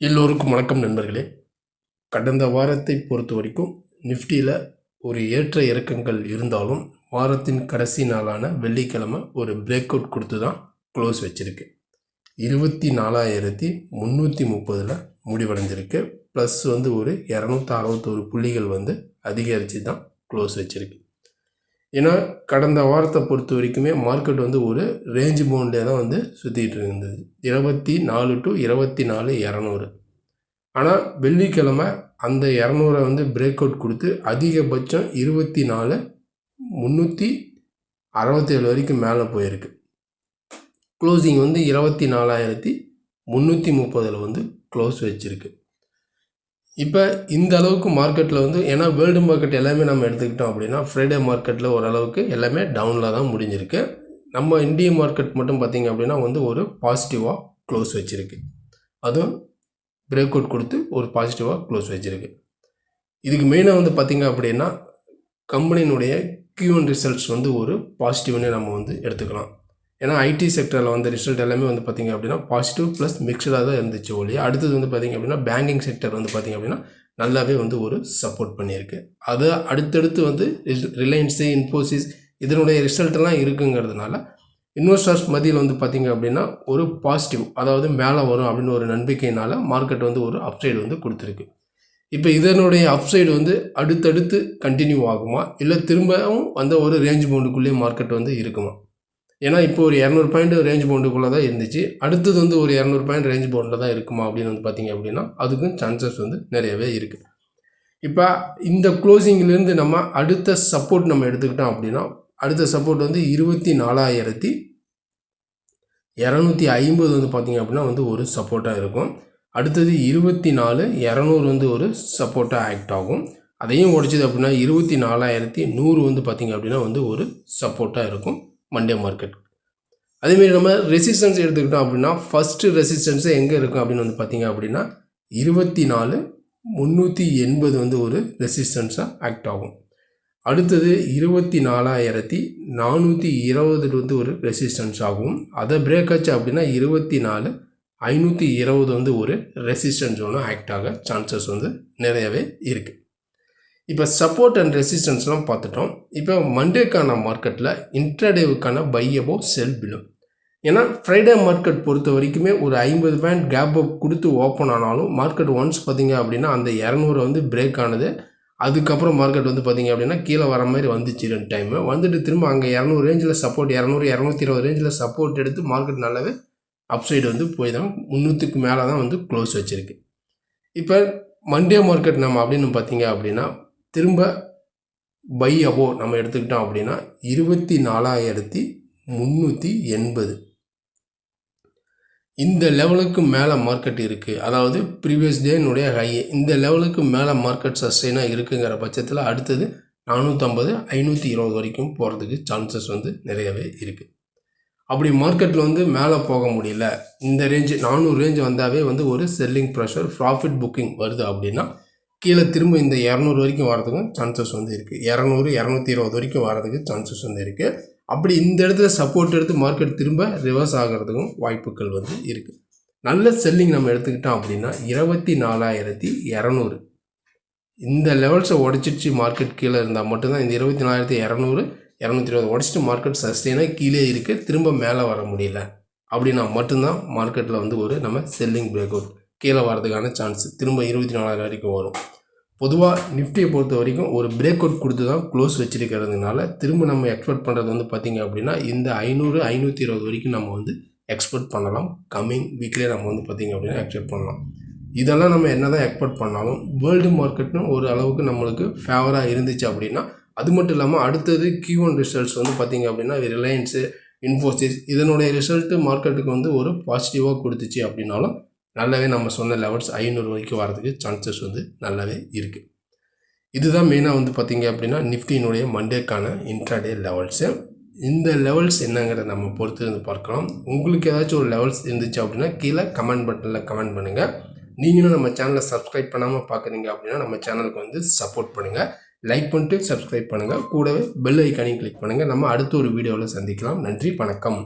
எல்லோருக்கும் வணக்கம் நண்பர்களே. கடந்த வாரத்தை பொறுத்த வரைக்கும் நிஃப்டியில் ஒரு ஏற்ற இறக்கங்கள் இருந்தாலும் வாரத்தின் கடைசி நாளான வெள்ளிக்கிழமை ஒரு பிரேக் அவுட் கொடுத்து தான் க்ளோஸ் வச்சுருக்கு. 24,330 முடிவடைஞ்சிருக்கு. ப்ளஸ் ஒரு 261 புள்ளிகள் அதிகரித்து தான் க்ளோஸ் வச்சுருக்கு. ஏன்னா கடந்த வாரத்தை பொறுத்த வரைக்குமே மார்க்கெட் ஒரு ரேஞ்சு பவுண்ட்லேயே தான் சுற்றிட்டு இருந்தது, 24 to 24,200. ஆனால் வெள்ளிக்கிழமை அந்த 200 பிரேக் அவுட் கொடுத்து அதிகபட்சம் 24,367 வரைக்கும் மேலே போயிருக்கு. க்ளோசிங் 24,330 க்ளோஸ் வச்சுருக்கு. இப்போ இந்த அளவுக்கு மார்க்கெட்டில் ஏன்னா வேர்ல்டு மார்க்கெட் எல்லாமே நம்ம எடுத்துக்கிட்டோம் அப்படின்னா ஃப்ரைடே மார்க்கெட்டில் ஓரளவுக்கு எல்லாமே டவுனில் தான் முடிஞ்சிருக்கு. நம்ம இந்திய மார்க்கெட் மட்டும் பார்த்திங்க அப்படின்னா ஒரு பாசிட்டிவாக க்ளோஸ் வச்சுருக்கு. அதுவும் பிரேக் அவுட் கொடுத்து ஒரு பாசிட்டிவாக க்ளோஸ் வச்சுருக்கு. இதுக்கு மெயினாக பார்த்திங்க அப்படின்னா கம்பெனியினுடைய Q1 ரிசல்ட்ஸ் ஒரு பாசிட்டிவ்னே நம்ம எடுத்துக்கலாம். ஏன்னா ஐடி செக்டரில் ரிசல்ட் எல்லாமே பார்த்திங்க அப்படின்னா பாசிட்டிவ் ப்ளஸ் மிக்சடாக தான் இருந்துச்சு ஒழிய. அடுத்தது பார்த்திங்க அப்படின்னா பேங்கிங் செக்டர் பார்த்திங்க அப்படின்னா நல்லாவே ஒரு சப்போர்ட் பண்ணியிருக்கு. அதை அடுத்தடுத்து ரிலையன்ஸு, இன்ஃபோசிஸ் இதனுடைய ரிசல்ட்டெல்லாம் இருக்குங்கிறதுனால இன்வெஸ்டர்ஸ் மத்தியில் பார்த்திங்க அப்படின்னா ஒரு பாசிட்டிவ், அதாவது மேலே வரும் அப்படின்னு ஒரு நம்பிக்கையினால் மார்க்கெட் ஒரு அப்சைடு கொடுத்துருக்கு. இப்போ இதனுடைய அப்சைடு அடுத்தடுத்து கண்டினியூ ஆகுமா, இல்லை திரும்பவும் ஒரு ரேஞ்ச் பவுண்டுக்குள்ளேயே மார்க்கெட் இருக்குமா? ஏன்னா இப்போ ஒரு 200 பாயிண்ட் ரேஞ்ச் பவுண்டுக்குள்ளே தான் இருந்துச்சு. அடுத்தது ஒரு 200 பாயிண்ட் ரேஞ்ச் பவுண்டில் தான் இருக்குமா அப்படின்னு பார்த்திங்க அப்படின்னா அதுக்கும் சான்சஸ் நிறையவே இருக்குது. இப்போ இந்த க்ளோசிங்லேருந்து நம்ம அடுத்த சப்போர்ட் நம்ம எடுத்துக்கிட்டோம் அப்படின்னா அடுத்த சப்போர்ட் 24,250 பார்த்திங்க அப்படின்னா ஒரு சப்போர்ட்டாக இருக்கும். அடுத்தது 24,200 ஒரு சப்போர்ட்டாக ஆக்ட் ஆகும். அதையும் உடைச்சது அப்படின்னா 24,100 பார்த்திங்க அப்படின்னா ஒரு சப்போர்ட்டாக இருக்கும் மண்டே மார்க்கெட். அதேமாரி நம்ம ரெசிஸ்டன்ஸ் எடுத்துக்கிட்டோம் அப்படின்னா ஃபஸ்ட்டு ரெசிஸ்டன்ஸு எங்கே இருக்கும் அப்படின்னு பார்த்திங்க அப்படின்னா 24,380 ஒரு ரெசிஸ்டன்ஸாக ஆக்ட் ஆகும். அடுத்தது 24,420 ஒரு ரெசிஸ்டன்ஸ் ஆகும். அதை பிரேக் ஆச்சு அப்படின்னா 24,520 ஒரு ரெசிஸ்டன்ஸ் ஆக்ட் ஆக சான்சஸ் நிறையவே இருக்குது. இப்போ சப்போர்ட் அண்ட் ரெசிஸ்டன்ஸ்லாம் பார்த்துட்டோம். இப்போ மண்டேக்கான மார்க்கெட்டில் இன்ட்ராடேவுக்கான பை அபோவ் செல் பிலோ. ஏன்னா ஃப்ரைடே மார்க்கெட் பொறுத்த வரைக்குமே ஒரு 50 பாயிண்ட் கேப் அப் கொடுத்து ஓப்பன் ஆனாலும் மார்க்கெட் ஒன்ஸ் பார்த்திங்க அப்படின்னா அந்த 200 பிரேக் ஆனது. அதுக்கப்புறம் மார்க்கெட் பார்த்திங்க அப்படின்னா கீழே வர மாதிரி வந்துச்சு 2 டைமு வந்துட்டு திரும்ப அங்கே 200 ரேஞ்சில் சப்போர்ட் 200-220 ரேஞ்சில் சப்போர்ட் எடுத்து மார்க்கெட் நல்லாவே அப்சைடு போய் தான் 300க்கு மேலே தான் க்ளோஸ் வச்சுருக்கு. இப்போ மண்டே மார்க்கெட் நம்ம அப்படின்னு பார்த்திங்க அப்படின்னா திரும்ப பை அபோவ் நம்ம எடுத்துக்கிட்டோம் அப்படின்னா 24,380 இந்த லெவலுக்கு மேலே மார்க்கெட் இருக்குது. அதாவது ப்ரீவியஸ் டேனுடைய ஹை இந்த லெவலுக்கு மேலே மார்க்கெட் சஸ்டெயினாக இருக்குங்கிற பட்சத்தில் அடுத்தது 450-520 வரைக்கும் போகிறதுக்கு சான்சஸ் நிறையவே இருக்குது. அப்படி மார்க்கெட்டில் மேலே போக முடியல, இந்த ரேஞ்சு 400 ரேஞ்சு வந்தாவே ஒரு செல்லிங் ப்ரெஷர் ப்ராஃபிட் புக்கிங் வருது அப்படின்னா கீழே திரும்ப இந்த 200 வரைக்கும் வரதுக்கும் சான்சஸ் இருக்குது. 200-220 வரைக்கும் வரதுக்கு சான்சஸ் இருக்குது. அப்படி இந்த இடத்துல சப்போர்ட் எடுத்து மார்க்கெட் திரும்ப ரிவர்ஸ் ஆகிறதுக்கும் வாய்ப்புகள் இருக்குது. நல்ல செல்லிங் நம்ம எடுத்துக்கிட்டோம் அப்படின்னா 24,200 இந்த லெவல்ஸை உடச்சிடுச்சு மார்க்கெட் கீழே இருந்தால் மட்டும்தான் இந்த 24,200-220 உடச்சிட்டு மார்க்கெட் சஸ்டெயினாக கீழே இருக்குது, திரும்ப மேலே வர முடியல அப்படின்னா மட்டும்தான் மார்க்கெட்டில் ஒரு நம்ம செல்லிங் பிரேக் அவுட் கீழே வரதுக்கான சான்ஸ் திரும்ப 24,000 வரைக்கும் வரும். பொதுவாக நிஃப்டியை பொறுத்த வரைக்கும் ஒரு பிரேக் அவுட் கொடுத்து தான் க்ளோஸ் வச்சுருக்கிறதுனால திரும்ப நம்ம எக்ஸ்பெக்ட் பண்ணுறது பார்த்திங்க அப்படின்னா இந்த 500-520 வரைக்கும் நம்ம எக்ஸ்பெக்ட் பண்ணலாம். கம்மிங் வீக்லேயே நம்ம பார்த்திங்க அப்படின்னா எக்ஸ்பெக்ட் பண்ணலாம். இதெல்லாம் நம்ம என்ன தான் எக்ஸ்பெக்ட் பண்ணாலும் வேர்ல்டு மார்க்கெட்னு ஒரு அளவுக்கு நம்மளுக்கு ஃபேவராக இருந்துச்சு அப்படின்னா அது மட்டும் இல்லாமல் அடுத்தது Q1 ரிசல்ட்ஸ் பார்த்திங்க அப்படின்னா ரிலையன்ஸு, இன்ஃபோசிஸ் இதனுடைய ரிசல்ட்டு மார்க்கெட்டுக்கு ஒரு பாசிட்டிவாக கொடுத்துச்சு அப்படின்னாலும் நல்லாவே நம்ம சொன்ன லெவல்ஸ் 500 வரைக்கும் வரதுக்கு சான்சஸ் நல்லாவே இருக்குது. இதுதான் மெயினாக பார்த்திங்க அப்படின்னா நிஃப்டியினுடைய மண்டேக்கான இன்ட்ராடே லெவல்ஸு. இந்த லெவல்ஸ் என்னங்கிறத நம்ம பொறுத்து பார்க்கலாம். உங்களுக்கு ஏதாச்சும் ஒரு லெவல்ஸ் இருந்துச்சு அப்படின்னா கீழே கமெண்ட் பட்டனில் கமெண்ட் பண்ணுங்கள். நீங்களும் நம்ம சேனலை சப்ஸ்கிரைப் பண்ணாமல் பார்க்குறீங்க அப்படின்னா நம்ம சேனலுக்கு சப்போர்ட் பண்ணுங்கள். லைக் பண்ணிட்டு சப்ஸ்கிரைப் பண்ணுங்கள். கூடவே பெல் ஐக்கானையும் கிளிக் பண்ணுங்கள். நம்ம அடுத்த ஒரு வீடியோவில் சந்திக்கலாம். நன்றி, வணக்கம்.